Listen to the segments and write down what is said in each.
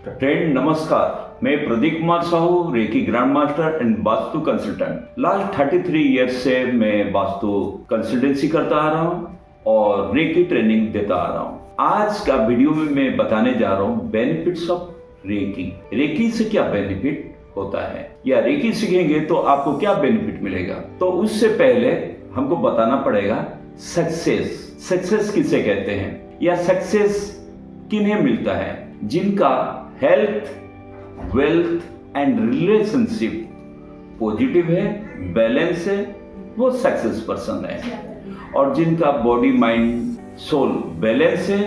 Friend नमस्कार, मैं Pradeep Kumar Sahu, reiki grand master and vastu consultant. Last 33 years से मैं वास्तु कंसल्टेंसी करता आ रहा हूँ और रेकी ट्रेनिंग देता आ रहा हूँ। आज का वीडियो में मैं बताने जा रहा हूँ बेनिफिट्स ऑफ रेकी। रेकी से क्या बेनिफिट होता है या रेकी सीखेंगे तो आपको क्या बेनिफिट मिलेगा। तो उससे पहले हमको बताना पड़ेगा सक्सेस किसे कहते हैं या सक्सेस किन्हें मिलता है। जिनका health, wealth and relationship positive है, बैलेंस है, वो सक्सेस पर्सन है। और जिनका बॉडी, माइंड, सोल बैलेंस है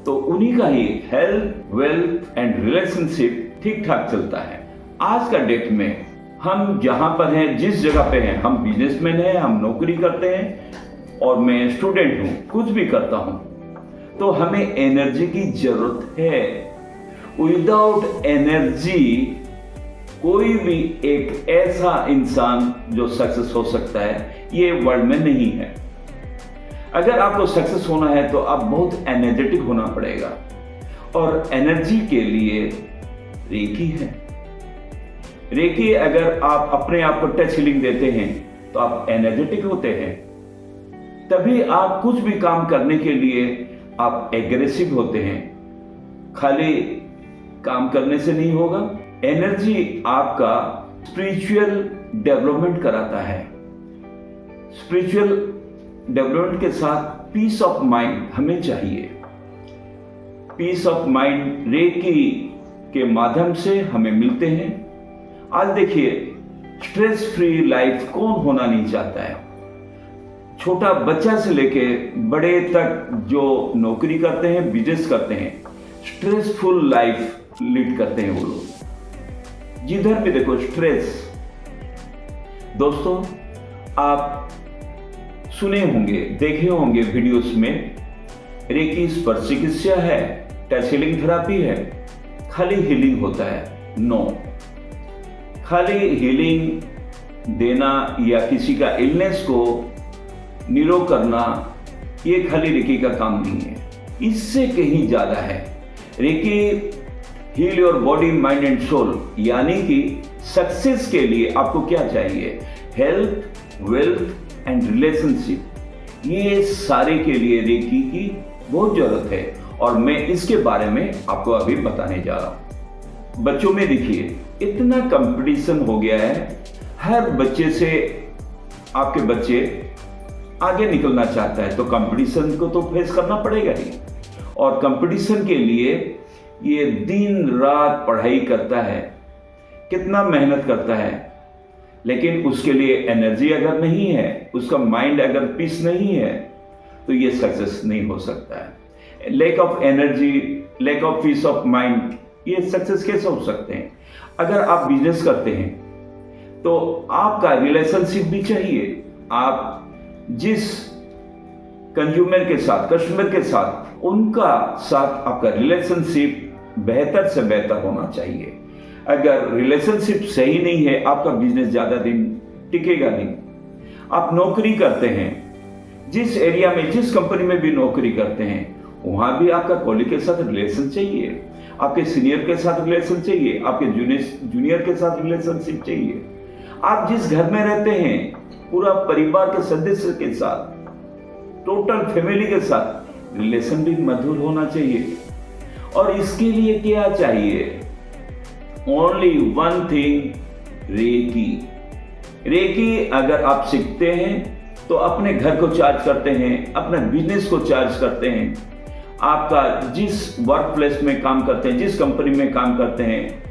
तो उन्हीं का ही हेल्थ, वेल्थ एंड रिलेशनशिप ठीक ठाक चलता है। आज का डेट में हम जहां पर हैं, जिस जगह पे हैं, हम बिजनेसमैन हैं, हम नौकरी करते हैं और मैं स्टूडेंट हूं, कुछ भी करता हूं, तो हमें एनर्जी की जरूरत है। विदाउट एनर्जी कोई भी एक ऐसा इंसान जो सक्सेस हो सकता है ये वर्ल्ड में नहीं है। अगर आपको सक्सेस होना है तो आप बहुत एनर्जेटिक होना पड़ेगा और एनर्जी के लिए रेकी है। रेकी अगर आप अपने आप को टच हीलिंग देते हैं तो आप एनर्जेटिक होते हैं, तभी आप कुछ भी काम करने के लिए आप एग्रेसिव होते हैं। खाली काम करने से नहीं होगा। एनर्जी आपका स्पिरिचुअल डेवलपमेंट कराता है। स्पिरिचुअल डेवलपमेंट के साथ पीस ऑफ माइंड हमें चाहिए। पीस ऑफ माइंड रेकी के माध्यम से हमें मिलते हैं। आज देखिए, स्ट्रेस फ्री लाइफ कौन होना नहीं चाहता है। छोटा बच्चा से लेके बड़े तक जो नौकरी करते हैं, बिजनेस करते हैं, स्ट्रेसफुल लाइफ लीड करते हैं वो लोग। जिधर भी देखो स्ट्रेस। दोस्तों, आप सुने होंगे, देखे होंगे वीडियोस में, रेकी स्पर्श चिकित्सा है, टच हीलिंग थेरापी है, खाली हीलिंग होता है। नो, खाली हीलिंग देना या किसी का इलनेस को निरोग करना ये खाली रेकी का काम नहीं है, इससे कहीं ज्यादा है। Reiki heal your body, mind and soul, यानी कि सक्सेस के लिए आपको क्या चाहिए, हेल्थ, वेल्थ एंड रिलेशनशिप, ये सारे के लिए रेकी की बहुत जरूरत है और मैं इसके बारे में आपको अभी बताने जा रहा हूं। बच्चों में देखिए, इतना कंपटीशन हो गया है, हर बच्चे से आपके बच्चे आगे निकलना चाहता है तो कंपटीशन को तो फेस करना पड़ेगा ही। और कंपटीशन के लिए ये दिन रात पढ़ाई करता है, कितना मेहनत करता है, लेकिन उसके लिए एनर्जी अगर नहीं है, उसका माइंड अगर पीस नहीं है, तो ये सक्सेस नहीं हो सकता है। Lack of energy, lack of peace of mind, ये सक्सेस कैसे हो सकते हैं। अगर आप बिजनेस करते हैं तो आपका रिलेशनशिप भी चाहिए। आप जिस कंज्यूमर के साथ, कस्टमर के साथ, उनका साथ आपका रिलेशनशिप बेहतर से बेहतर होना चाहिए। अगर रिलेशनशिप सही नहीं है, आपका बिजनेस ज्यादा दिन टिकेगा नहीं। आप नौकरी करते हैं, जिस एरिया में, जिस कंपनी में भी नौकरी करते हैं, वहां भी आपका कॉलीग के साथ रिलेशन चाहिए, आपके सीनियर के साथ रिलेशन चाहिए, आपके जूनियर के साथ रिलेशनशिप चाहिए। आप जिस घर में रहते हैं, पूरा परिवार के सदस्य के साथ, टोटल फैमिली के साथ रिलेशन भी मधुर होना चाहिए। और इसके लिए क्या चाहिए, only one thing, reiki. Reiki अगर आप सीखते हैं तो अपने घर को चार्ज करते हैं, अपने बिजनेस को चार्ज करते हैं, आपका जिस वर्क प्लेस में काम करते हैं, जिस कंपनी में काम करते हैं,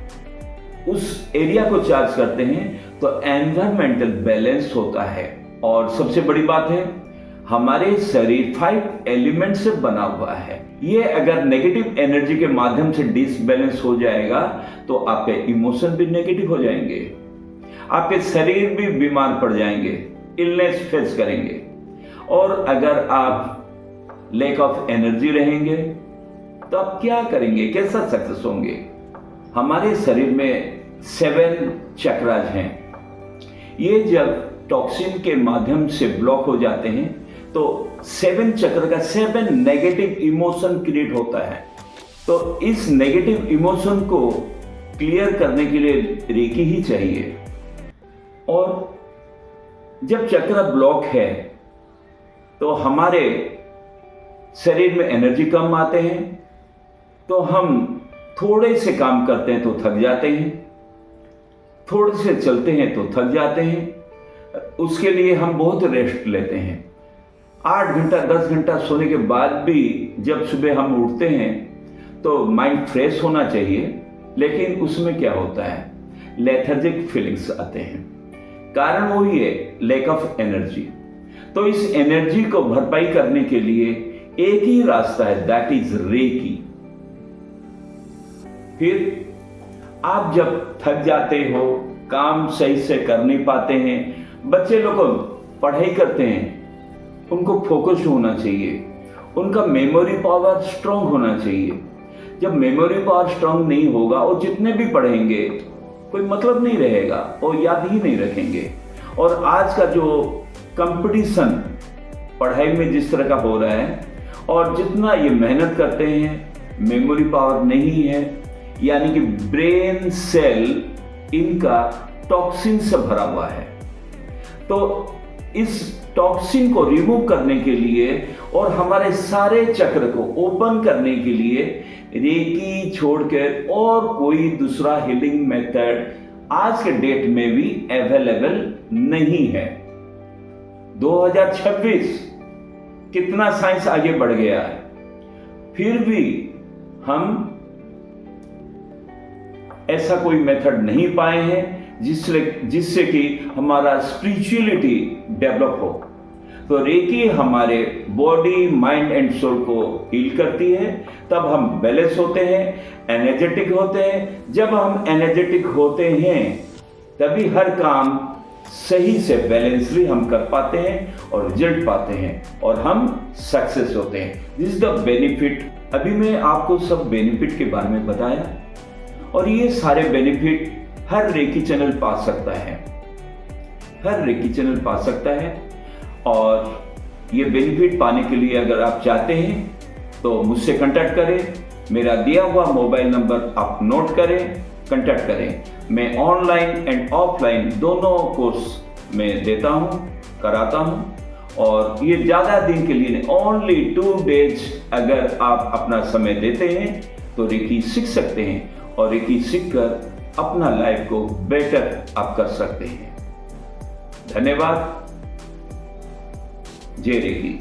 उस एरिया को चार्ज करते हैं, तो एनवायरमेंटल बैलेंस होता है। और सबसे बड़ी बात है, हमारे शरीर 5 एलिमेंट से बना हुआ है। ये अगर नेगेटिव एनर्जी के माध्यम से डिसबैलेंस हो जाएगा तो आपके इमोशन भी नेगेटिव हो जाएंगे, आपके शरीर भी बीमार पड़ जाएंगे, इलनेस फेस करेंगे। और अगर आप लैक ऑफ एनर्जी रहेंगे तो आप क्या करेंगे, कैसा सक्सेस होंगे। हमारे शरीर में 7 चक्रास हैं। ये जब टॉक्सिन के माध्यम से ब्लॉक हो जाते हैं तो 7 चक्र का 7 नेगेटिव इमोशन क्रिएट होता है। तो इस नेगेटिव इमोशन को क्लियर करने के लिए रेकी ही चाहिए। और जब चक्र ब्लॉक है तो हमारे शरीर में एनर्जी कम आते हैं, तो हम थोड़े से काम करते हैं तो थक जाते हैं, थोड़े से चलते हैं तो थक जाते हैं। उसके लिए हम बहुत रेस्ट लेते हैं। 8 घंटा 10 घंटा सोने के बाद भी जब सुबह हम उठते हैं तो माइंड फ्रेश होना चाहिए, लेकिन उसमें क्या होता है, लेथर्जिक फीलिंग्स आते हैं। कारण वही है, लैक ऑफ एनर्जी। तो इस एनर्जी को भरपाई करने के लिए एक ही रास्ता है, दैट इज रेकी। फिर आप जब थक जाते हो, काम सही से कर नहीं पाते हैं, बच्चे लोग पढ़ाई करते हैं, उनको फोकस्ड होना चाहिए, उनका मेमोरी पावर स्ट्रांग होना चाहिए। जब मेमोरी पावर स्ट्रांग नहीं होगा और जितने भी पढ़ेंगे कोई मतलब नहीं रहेगा और याद ही नहीं रखेंगे। और आज का जो कंपटीशन पढ़ाई में जिस तरह का हो रहा है, और जितना ये मेहनत करते हैं, मेमोरी पावर नहीं है, यानी कि ब्रेन सेल इनका टॉक्सिन से भरा हुआ है। तो इस टॉक्सिन को रिमूव करने के लिए और हमारे सारे चक्र को ओपन करने के लिए रेकी छोड़कर और कोई दूसरा हीलिंग मेथड आज के डेट में भी अवेलेबल नहीं है। 2026 कितना साइंस आगे बढ़ गया है, फिर भी हम ऐसा कोई मेथड नहीं पाए हैं जिससे कि हमारा स्पिरिचुअलिटी डेवलप हो। तो रेकी हमारे बॉडी, माइंड एंड सोल को हील करती है। तब हम बैलेंस होते हैं, एनर्जेटिक होते हैं। जब हम एनर्जेटिक होते हैं तभी हर काम सही से बैलेंसली हम कर पाते हैं और रिजल्ट पाते हैं और हम सक्सेस होते हैं। This is the benefit. अभी मैं आपको सब बेनिफिट के बारे में बताया, और ये सारे बेनिफिट हर रेकी चैनल पा सकता है, हर रेकी चैनल पा सकता है। और ये बेनिफिट पाने के लिए अगर आप चाहते हैं तो मुझसे कांटेक्ट करें। मेरा दिया हुआ मोबाइल नंबर आप नोट करें, कांटेक्ट करें। मैं ऑनलाइन एंड ऑफलाइन दोनों कोर्स में देता हूं, कराता हूं। और ये ज़्यादा दिन के लिए नहीं, ओनली 2 days अगर आप अपना समय देते हैं तो रेकी सीख सकते हैं, और रेकी सीखकर अपना लाइफ को बेटर आप कर सकते हैं। धन्यवाद। जय रेकी।